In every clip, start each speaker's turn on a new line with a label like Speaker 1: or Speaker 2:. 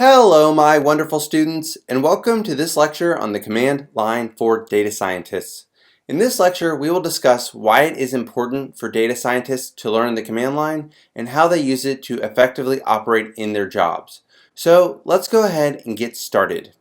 Speaker 1: Hello, my wonderful students, and welcome to this lecture on the command line for data scientists. In this lecture, we will discuss why it is important for data scientists to learn the command line and how they use it to effectively operate in their jobs. So let's go ahead and get started.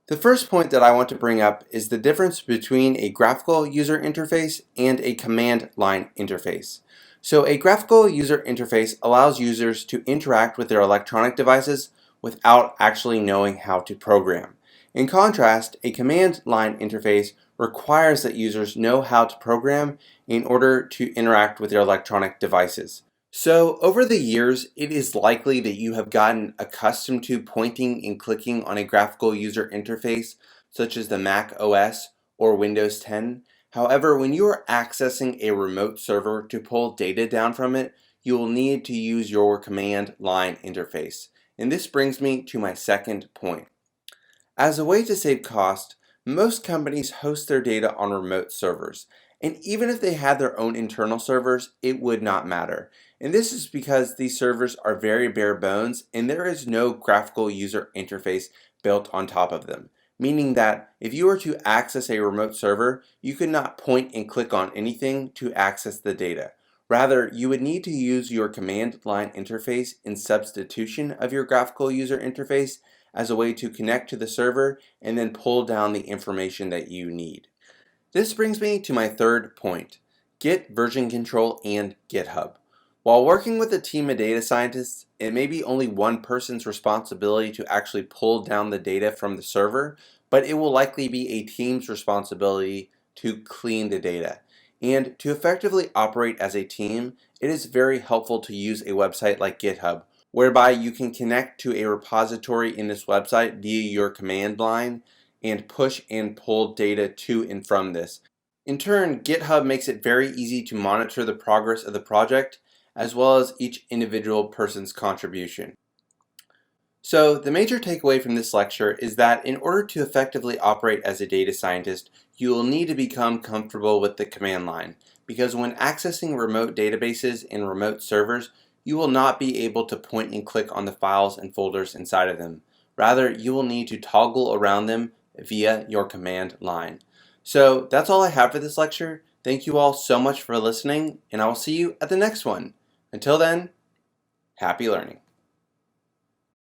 Speaker 1: The first point that I want to bring up is the difference between a graphical user interface and a command line interface. So a graphical user interface allows users to interact with their electronic devices without actually knowing how to program. In contrast, a command line interface requires that users know how to program in order to interact with their electronic devices. So over the years, it is likely that you have gotten accustomed to pointing and clicking on a graphical user interface, such as the Mac OS or Windows 10. However, when you are accessing a remote server to pull data down from it, you will need to use your command line interface. And this brings me to my second point. As a way to save cost, most companies host their data on remote servers. And even if they had their own internal servers, it would not matter. And this is because these servers are very bare bones and there is no graphical user interface built on top of them. Meaning that if you were to access a remote server, you could not point and click on anything to access the data. Rather, you would need to use your command line interface in substitution of your graphical user interface as a way to connect to the server and then pull down the information that you need. This brings me to my third point, Git version control and GitHub. While working with a team of data scientists, it may be only one person's responsibility to actually pull down the data from the server, but it will likely be a team's responsibility to clean the data. And to effectively operate as a team, it is very helpful to use a website like GitHub, whereby you can connect to a repository in this website via your command line and push and pull data to and from this. In turn, GitHub makes it very easy to monitor the progress of the project as well as each individual person's contribution. So the major takeaway from this lecture is that in order to effectively operate as a data scientist, you will need to become comfortable with the command line, because when accessing remote databases and remote servers, you will not be able to point and click on the files and folders inside of them. Rather, you will need to toggle around them via your command line. So that's all I have for this lecture. Thank you all so much for listening, and I will see you at the next one. Until then, happy learning.